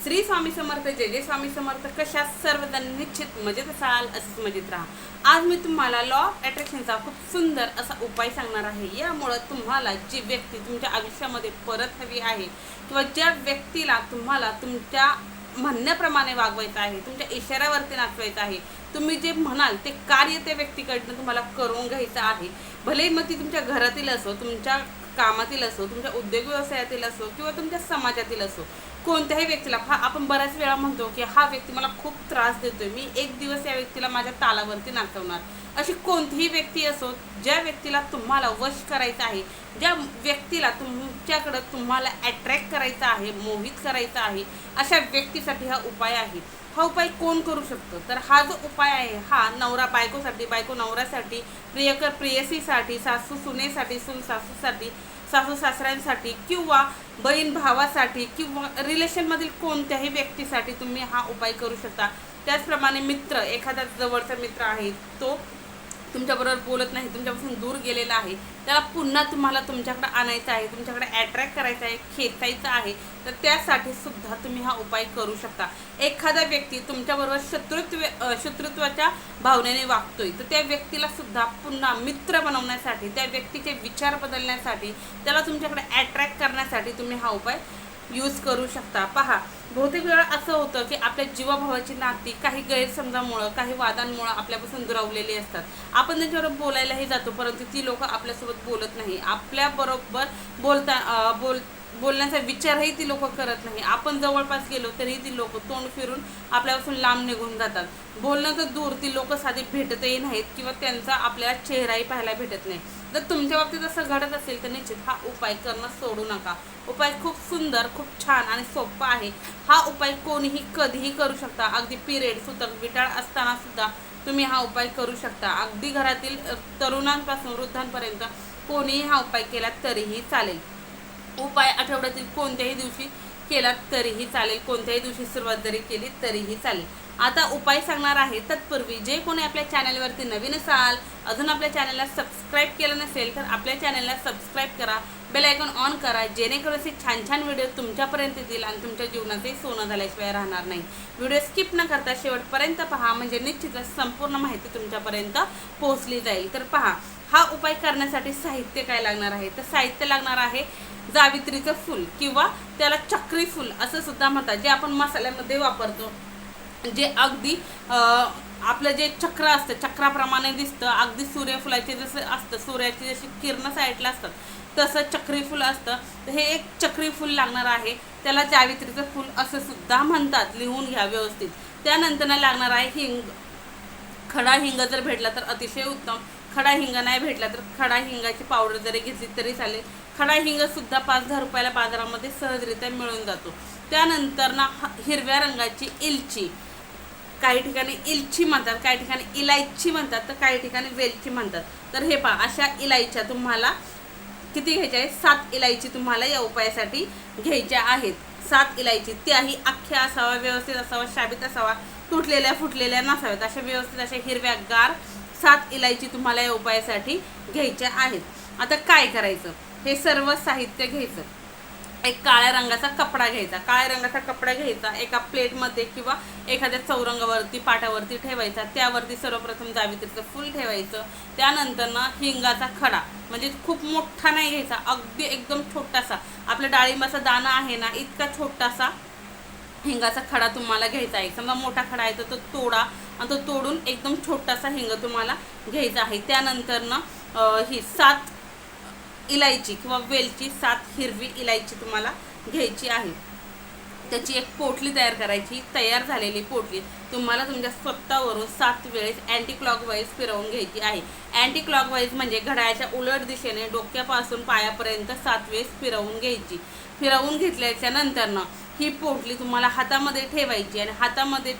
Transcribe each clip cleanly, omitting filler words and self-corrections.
श्री स्वामी समर्थ, जय जय स्वामी समर्थ. कशा सर्वजण निश्चित मजेत असाल, असंच मजेत राहा. आज मी तुम्हाला लॉ ऑफ अट्रॅक्शनचा खूप सुंदर असा उपाय सांगणार आहे. यामुळे तुम्हाला जी व्यक्ती तुमच्या आयुष्यामध्ये परत हवी आहे किंवा ज्या व्यक्तीला तुम्हाला तुमच्या म्हणण्याप्रमाणे वागवायचं आहे, तुमच्या इशाऱ्यावरती नाचवायचं आहे, तुम्ही जे म्हणाल ते कार्य त्या व्यक्तीकडनं तुम्हाला करून घ्यायचं आहे. भले मग ती तुमच्या घरातील असो, तुमच्या कामातील असो, तुमच्या उद्योग व्यवसायातील असो किंवा तुमच्या समाजातील असो, कोणत्याही व्यक्तीला आपण बऱ्याच वेळा म्हणतो की हा व्यक्ती मला खूप त्रास देतोय, मी एक दिवस या व्यक्तीला माझ्या तालावरती नाचवणार. अशी कोणतीही व्यक्ती असो, ज्या व्यक्तीला तुम्हाला वश करायचं आहे, ज्या व्यक्तीला तुमच्याकडं तुम्हाला अट्रॅक्ट करायचं आहे, मोहित करायचं आहे, अशा व्यक्तीसाठी हा उपाय आहे. हा उपाय कोण करू शकतो? तर हा जो उपाय आहे हा नवरा बायकोसाठी, बायको नवऱ्यासाठी, प्रियकर प्रेयसीसाठी, सासू सुनेसाठी, सून सासूसाठी, सासू सासऱ्यांसाठी किंवा बहीण भावासाठी किंवा रिलेशनमधील कोणत्याही व्यक्तीसाठी तुम्ही हा उपाय करू शकता. त्याचप्रमाणे मित्र, एखादा जवळचा मित्र आहे, तो तुमच्याबरोबर बोलत नाही, तुमच्यापासून दूर गेलेला आहे, त्याला पुन्हा तुम्हाला तुमच्याकडे आणायचं आहे, तुमच्याकडे अट्रॅक्ट करायचं आहे, खेचायचं आहे, तर त्यासाठी सुद्धा तुम्ही हा उपाय करू शकता. एखादा व्यक्ती तुमच्याबरोबर शत्रुत्वाच्या भावनेने वागतोय, तर त्या व्यक्तीला सुद्धा पुन्हा मित्र बनवण्यासाठी, त्या व्यक्तीचे विचार बदलण्यासाठी, त्याला तुमच्याकडे अट्रॅक्ट करण्यासाठी तुम्ही हा उपाय यूज करू शकता. पहा, बहुतेक वेळा असं होतं की आपल्या जीवाभावाची नाती काही गैरसमजामुळं, काही वादांमुळं आपल्यापासून दुरावलेली असतात. आपण त्यांच्याबरोबर बोलायलाही जातो, परंतु ती लोक आपल्यासोबत बोलत नाही, आपल्याबरोबर बोलण्याचा विचारही ती लोक करत नाही. आपण जवळपास गेलो तरीही ती लोक तोंड फिरून आपल्यापासून लांब निघून जातात. बोलणं तर दूर, ती लोक साधी भेटतही नाहीत किंवा त्यांचा आपल्याला चेहराही पाहायला भेटत नाही. जर तुमच्या बाबतीत असं घडत असेल तर निश्चित हा उपाय करणं सोडू नका. उपाय खूप सुंदर, खूप छान आणि सोपा आहे. हा उपाय कोणीही कधीही करू शकता. अगदी पिरियड, सुतक, विटाळ असताना सुद्धा तुम्ही हा उपाय करू शकता. अगदी घरातील तरुणांपासून वृद्धांपर्यंत कोणीही हा उपाय केला तरीही चालेल. उपाय आठवड्यातील कोणत्याही दिवशी केला तरीही चालेल, कोणत्याही दिवशी सुरुवात जरी केली तरीही चालेल. आता उपाय सांगणार आहे तत्पूर्वी जे कोणी आपल्या चॅनलवरती नवीन असाल, अजून आपल्या चॅनलला सबस्क्राईब केलं नसेल तर आपल्या चॅनलला सबस्क्राईब करा, बेल आयकॉन ऑन करा, जेणेकरून असे छान छान व्हिडिओ तुमच्यापर्यंत येतील आणि तुमच्या जीवनातही सोनं झाल्याशिवाय राहणार नाही. व्हिडिओ स्किप न करता शेवटपर्यंत पहा, म्हणजे निश्चितच संपूर्ण माहिती तुमच्यापर्यंत पोहोचली जाईल. तर पहा, हा उपाय करण्यासाठी साहित्य काय लागणार आहे? तर साहित्य लागणार आहे जावित्रीचं फूल किंवा त्याला चक्री फूल असं सुद्धा म्हणतात, जे आपण मसाल्यामध्ये वापरतो, जे अगदी आपलं जे चक्र असतं, चक्राप्रमाणे दिसतं, अगदी सूर्यफुलाचे जसं असतं, सूर्याची जशी किरणं साईडला असतात तसं चक्री फूल असतं. तर हे एक चक्री फूल लागणार आहे. त्याला जावित्रीचं फूल असं सुद्धा म्हणतात, लिहून घ्या व्यवस्थित. त्यानंतर लागणार आहे हिंग. खडा हिंग जर भेटला तर अतिशय उत्तम. खडा हिंग नाही भेटला तर खडा हिंगाची पावडर जरी घेतली तरी चालेल. खडा हिंग सुद्धा 5-10 रुपयाला बाजारामध्ये सहजरित्या मिळून जातो. त्यानंतर ना हिरव्या रंगाची इलची, काही ठिकाणी इलची म्हणतात, काही ठिकाणी इलायची म्हणतात, तर काही ठिकाणी वेलची म्हणतात. तर हे पहा, अशा इलायच्या तुम्हाला किती घ्यायच्या आहेत? 7 इलायची तुम्हाला या उपायासाठी घ्यायच्या आहेत. 7 इलायची, त्याही अख्ख्या असावा, व्यवस्थित असावा, शाबीत असावा, तुटलेल्या फुटलेल्या नसाव्यात, अशा व्यवस्थित अशा हिरव्यागार 7 इलायची तुम्हाला या उपायासाठी घ्यायच्या आहेत. आता काय करायचं? हे सर्व साहित्य घ्यायचं. एक काळ्या रंगाचा कपडा घ्यायचा. काळ्या रंगाचा कपडा घ्यायचा, एका प्लेटमध्ये किंवा एखाद्या चौरंगावरती, पाटावरती ठेवायचा. त्यावरती सर्वप्रथम जावित्रीचं फूल ठेवायचं. त्यानंतर ना हिंगाचा खडा, म्हणजे खूप मोठा नाही घ्यायचा, अगदी एकदम छोटासा, आपल्या डाळिंबाचा दाणा आहे ना इतका छोटासा हिंगाचा खडा तुम्हाला घ्यायचा आहे. समजा मोठा खडा आहे तर तो तोडा आणि तो तोडून एकदम छोटासा हिंग तुम्हाला घ्यायचा आहे. त्यानंतर ना ही 7 इलायची किंवा वेलची, 7 हिरवी इलायची तुम्हाला घ्यायची आहे. त्याची एक पोटली तयार करायची. तयार झालेली पोटली तुम्हाला तुमच्या स्वतःवरून 7 वेळेस अँटी क्लॉकवाईज फिरवून घ्यायची आहे. अँटी क्लॉकवाईज म्हणजे घड्याळाच्या उलट दिशेने डोक्यापासून पायापर्यंत 7 वेळेस फिरवून घ्यायची. फिरवून घेतल्याच्या नंतर ना ही पोटली तुम्हाला हातामध्ये ठेवायची आणि हातामध्ये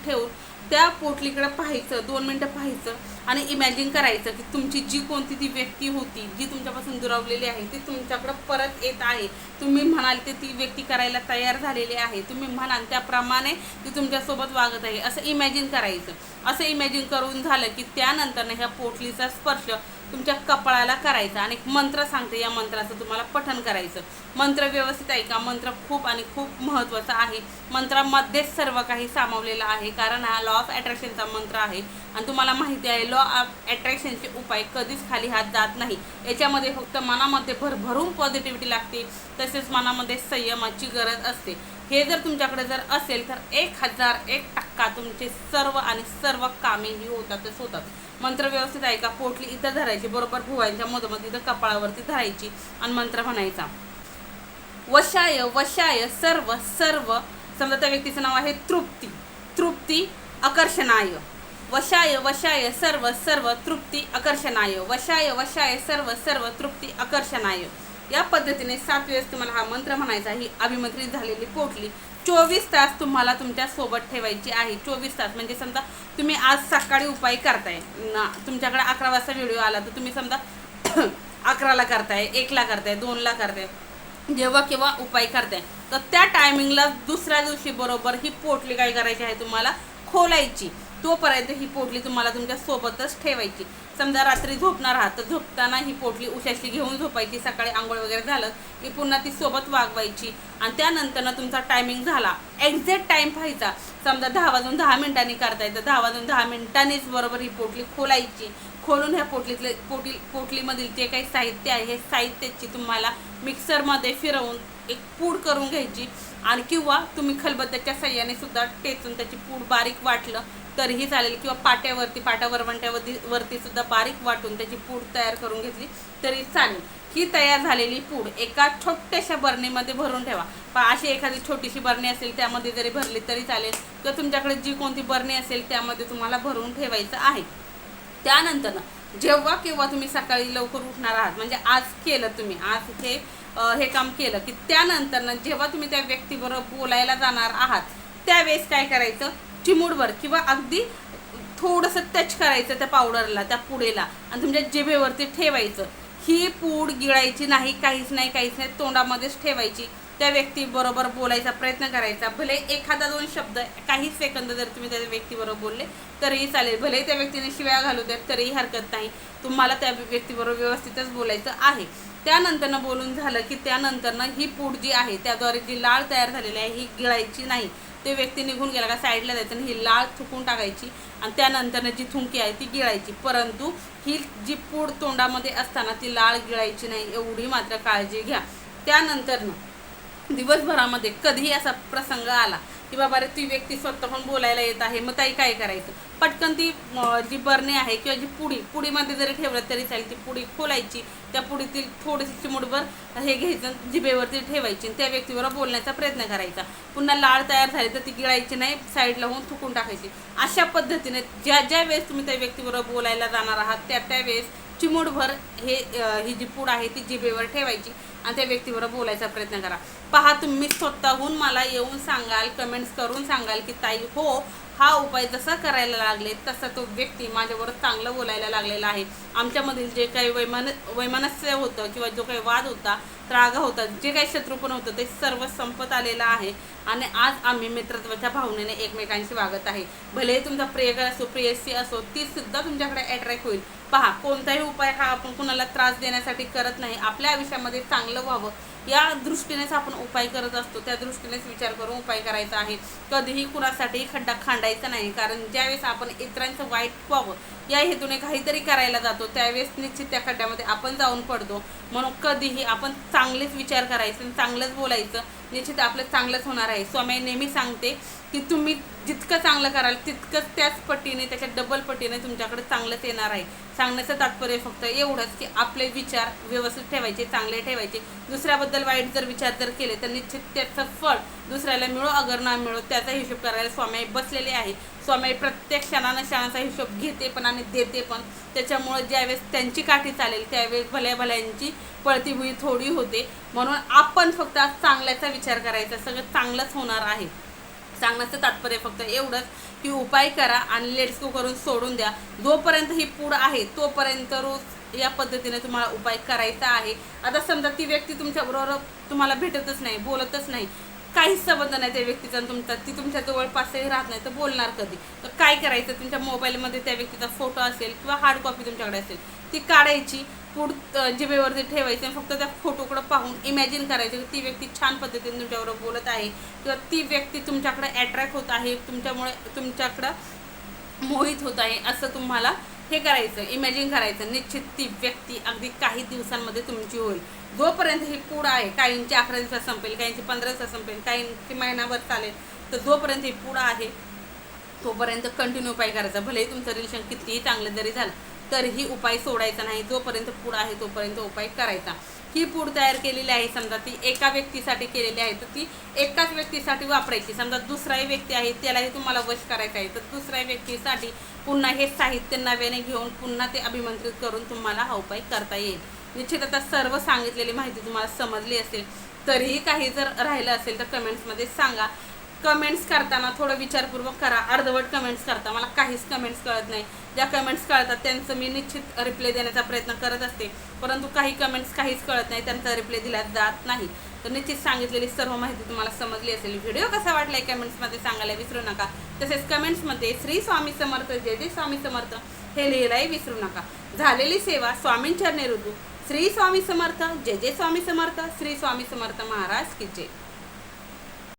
ठेवून त्या पोटलीकडे पाहायचं, 2 मिनटं पाहायचं आणि इमॅजिन करायचं की तुमची जी कोणती ती व्यक्ती होती, जी तुमच्यापासून दुरावलेली आहे, ती तुमच्याकडं परत येत आहे. तुम्ही म्हणाल ते ती व्यक्ती करायला तयार झालेली आहे, तुम्ही म्हणाल त्याप्रमाणे ती तुमच्यासोबत वागत आहे, असं इमॅजिन करायचं. असं इमॅजिन करून झालं की त्यानंतर ह्या पोटलीचा स्पर्श तुमच्या कपाळाला करायचा आणि एक मंत्र सांगते, या मंत्राचं तुम्हाला पठण करायचं. मंत्र व्यवस्थित ऐका. मंत्र खूप आणि खूप महत्त्वाचा आहे. मंत्रामध्येच सर्व काही सामावलेलं आहे, कारण हा लॉ ऑफ अट्रॅक्शनचा मंत्र आहे आणि तुम्हाला माहिती आहे लॉ ऑफ अट्रॅक्शनचे उपाय कधीच खाली हात जात नाही. याच्यामध्ये फक्त मनामध्ये भरभरून पॉझिटिव्हिटी लागते, तसेच मनामध्ये संयमाची गरज असते. हे जर तुमच्याकडे जर असेल तर 1001% तुमचे सर्व आणि सर्व कामेही होतातच होतात. मंत्र व्यवस्थित ऐका. पोटली इथं धरायची, बरोबर भुवांच्या मधोमध इथं कपाळावरती धरायची आणि मंत्र म्हणायचा, वशाय वशाय सर्व सर्व. समजा त्या व्यक्तीचं नाव आहे तृप्ती. तृप्ती आकर्षणाय. वशाय वशाय सर्व सर्व तृप्ती आकर्षणाय. वशाय वशाय सर्व सर्व तृप्ती आकर्षणाय. या पद्धतीने 7 वेळेस तुम्हाला हा मंत्र म्हणायचा. ही अभिमंत्रित झालेली पोटली 24 तास तुम्हाला तुमच्या सोबत ठेवायची आहे. 24 तास म्हणजे समजा तुम्ही आज सकाळी उपाय करताय, तुमच्याकडे 11 वाजता व्हिडिओ आला तर तुम्ही समजा 11ला करताय, 1ला करताय, 2ला करताय, जेव्हा केव्हा उपाय करताय तर त्या टायमिंगला दुसऱ्या दिवशी बरोबर ही पोटली काय करायची आहे, तुम्हाला खोलायची. तोपर्यंत ही पोटली तुम्हाला तुमच्या सोबतच ठेवायची. समजा रात्री झोपणार आहात तर झोपताना ही पोटली उशाशी घेऊन झोपायची. सकाळी आंघोळ वगैरे झालं की पुन्हा ती सोबत वागवायची आणि त्यानंतर तुमचा टायमिंग झाला, एक्झॅक्ट टाईम पाहायचा. समजा 10 वाजून 10 मिनिटांनी करताय तर 10 वाजून 10 मिनिटांनीच बरोबर ही पोटली खोलायची. खोलून ह्या पोटलीमधील जे काही साहित्य आहे हे साहित्याची तुम्हाला मिक्सरमध्ये फिरवून एक पूड करून घ्यायची आणि किंवा तुम्ही खलबत्त्याच्या साह्याने सुद्धा टेचून त्याची पूड बारीक वाटलं तरीही चालेल, किंवा पाट्यावरती सुद्धा बारीक वाटून त्याची पूड तयार करून घेतली तरी चालेल. ही तयार झालेली पूड एका छोट्याशा बरणीमध्ये भरून ठेवा. अशी एखादी छोटीशी बरणी असेल त्यामध्ये जरी भरली तरी चालेल, किंवा तुमच्याकडे जी कोणती बरणी असेल त्यामध्ये तुम्हाला भरून ठेवायचं आहे. त्यानंतर जेव्हा केव्हा तुम्ही सकाळी लवकर उठणार आहात, म्हणजे आज केलं तुम्ही, आज हे काम केलं की त्यानंतर जेव्हा तुम्ही त्या व्यक्तीबरोबर बोलायला जाणार आहात त्यावेळेस काय करायचं, चिमूटभर किंवा अगदी थोडंसं टच करायचं त्या पावडरला, त्या पुडेला आणि तुमच्या जिभेवरती ठेवायचं. ही पूड गिळायची नाही, काहीच नाही, तोंडामध्येच ठेवायची. त्या व्यक्तीबरोबर बोलायचा प्रयत्न करायचा. भले 1-2 शब्द काही सेकंद जर तुम्ही त्या व्यक्तीबरोबर बोलले तरीही चालेल. भले त्या व्यक्तीने शिव्या घालू द्या तरीही हरकत नाही. तुम्हाला त्या व्यक्तीबरोबर व्यवस्थितच बोलायचं आहे. त्यानंतर बोलून झालं की त्यानंतर ही पूड जी आहे त्याद्वारे जी लाळ तयार झालेली आहे ही गिळायची नाही. ते व्यक्ती निघून गेला का साईडला जायचं आणि ही लाळ थुकून टाकायची आणि त्यानंतर जी थुंकी आहे ती गिळायची. परंतु ही जी पूड तोंडामध्ये असताना ती लाळ गिळायची नाही, एवढी मात्र काळजी घ्या. त्यानंतर दिवसभरामध्ये कधीही असा प्रसंग आला की बाबा रे ती व्यक्ती स्वतःहून बोलायला येत आहे, मग ताई काय करायचं, पटकन ती जी बरणी आहे किंवा जी पुडीमध्ये जरी ठेवलं तरी चालेल, ती पुडी खोलायची. त्या पुडीतील थोडीशी चिमूटभर हे घ्यायचं, जिभेवरती ठेवायची आणि त्या व्यक्तीबरोबर बोलण्याचा प्रयत्न करायचा. पुन्हा लाळ तयार झाली तर ती गिळायची नाही, साईडला होऊन थुकून टाकायची. अशा पद्धतीने ज्या वेळेस तुम्ही त्या व्यक्तीबरोबर बोलायला जाणार आहात त्या वेळेस चिमूटभर ही जी पूड आहे ती जिभेवर ठेवायची आणि त्या व्यक्तीबरोबर बोलायचा प्रयत्न करा. पहा, तुम्ही स्वतःहून मला येऊन सांगाल, कमेंट्स करून सांगाल की ताई हो, हा उपाय जसा करायला लागले तसा तो व्यक्ती माझ्याबरोबर चांगलं बोलायला लागलेला आहे. आमच्यामधील जे काही वैमनस्य होतं किंवा जो काही वाद होता, राग होता, जे काही शत्रुपण होतं ते सर्व संपत आलेलं आहे आणि आज आम्ही मित्रत्वाच्या भावनेने एकमेकांशी वागत आहे. भले तुमचा प्रियकर असो, प्रियसी असो, ती सुद्धा तुमच्याकडे अट्रॅक्ट होईल. पहा, कोणताही उपाय हा आपण कुणाला त्रास देण्यासाठी करत नाही, आपल्या आयुष्यामध्ये चांगलं व्हावं या दृष्टीनेच आपण उपाय करत असतो. त्या दृष्टीनेच विचार करून उपाय करायचा आहे. कधीही कुणासाठी खड्डा खांडायचा नाही, कारण ज्यावेळेस आपण इतरांचं वाईट व्हावं या हेतूने काहीतरी करायला जातो त्यावेळेस निश्चित त्या खड्ड्यामध्ये आपण जाऊन पडतो. म्हणून कधीही आपण चांगलेच विचार करायचे, चांगलंच बोलायचं, निश्चित आपलं चांगलंच होणार आहे. स्वामी नेहमी सांगते की तुम्ही जितकं चांगलं कराल तितकंच त्याच पटीने, त्याच्या डबल पटीने तुमच्याकडे चांगलंच येणार आहे. सांगण्याचं तात्पर्य फक्त एवढंच की आपले विचार व्यवस्थित ठेवायचे, चांगले ठेवायचे. दुसऱ्याबद्दल वाईट जर विचार जर केले तर निश्चित त्याचं फळ दुसऱ्याला मिळो अगर ना मिळो त्याचा हिशोब करायला स्वामी बसलेले आहे. स्वामी प्रत्येक क्षणाचा हिशोब घेते पण आणि देते पण. त्याच्यामुळे ज्यावेळेस त्यांची काठी चालेल त्यावेळेस भल्यांची पळती भुई थोडी होते. म्हणून आपण फक्त चांगल्याचा विचार करायचा, सगळं चांगलंच होणार आहे. सांगण्याचं तात्पर्य फक्त एवढंच की उपाय करा आणि लेट्स गो करून सोडून द्या. जोपर्यंत ही पूड आहे तोपर्यंत रोज या पद्धतीने तुम्हाला उपाय करायचा आहे. आता समजा ती व्यक्ती तुमच्याबरोबर तुम्हाला भेटतच नाही, बोलतच नाही, काहीच संबंध नाही त्या व्यक्तीचा तुमचा, ती तुमच्या जवळपासही राहत नाही, तर बोलणार कधी? तर काय करायचं, तुमच्या मोबाईलमध्ये त्या व्यक्तीचा फोटो असेल किंवा हार्ड कॉपी तुमच्याकडे असेल ती काढायची, पूड जिभेवरती ठेवायची आणि फक्त त्या फोटोकडे पाहून इमॅजिन करायचं की ती व्यक्ती छान पद्धतीने तुमच्याबरोबर बोलत आहे किंवा ती व्यक्ती तुमच्याकडे अट्रॅक्ट होत आहे, तुमच्यामुळे तुमच्याकडं मोहित होत आहे, असं तुम्हाला हे करायचं, इमॅजिन करायचं. निश्चित ती व्यक्ती अगदी काही दिवसांमध्ये तुमची होईल. जोपर्यंत ही पूड आहे, काहींची 11 दिवसात संपेल, काहींची 15 दिवसात संपेल, काहींची महिनाभर चालेल, तर जोपर्यंत ही पूड आहे तोपर्यंत कंटिन्यू उपाय करायचा. भलेही तुमचं रिलेशन कितीही चांगलं जरी झालं तरीही उपाय सोडायचा नाही. जोपर्यंत पूड आहे तोपर्यंत उपाय करायचा. ही पूड तयार केलेली आहे, समजा ती एका व्यक्तीसाठी केलेली आहे, तर ती एकाच व्यक्तीसाठी वापरायची. समजा दुसराही व्यक्ती आहे, त्यालाही तुम्हाला वश करायचं आहे, तर दुसऱ्या व्यक्तीसाठी पुन्हा हे साहित्य नव्याने घेऊन पुन्हा ते अभिमंत्रित करून तुम्हाला हा उपाय करता येईल. निश्चित आता सर्व सांगितलेली माहिती तुम्हाला समजली असेल. तरीही काही जर राहिलं असेल तर कमेंट्समध्ये सांगा. कमेंट्स करताना थोडं विचारपूर्वक करा. अर्धवट कमेंट्स करता मला काहीच कमेंट्स कळत नाही. ज्या कमेंट्स कळतात त्यांचं मी निश्चित रिप्लाय देण्याचा प्रयत्न करत असते, परंतु काही कमेंट्स काहीच कळत नाही, त्यांचा रिप्लाय दिला जात नाही. तर निश्चित सांगितलेली सर्व माहिती तुम्हाला समजली असेल. व्हिडिओ कसा वाटला आहे कमेंट्समध्ये सांगायला विसरू नका. तसेच कमेंट्समध्ये श्री स्वामी समर्थ, जय जय स्वामी समर्थ हे लिहायलाही विसरू नका. झालेली सेवा स्वामींचरणी रुजू. श्री स्वामी समर्थ, जय जय स्वामी समर्थ, श्री स्वामी समर्थ महाराज की जय.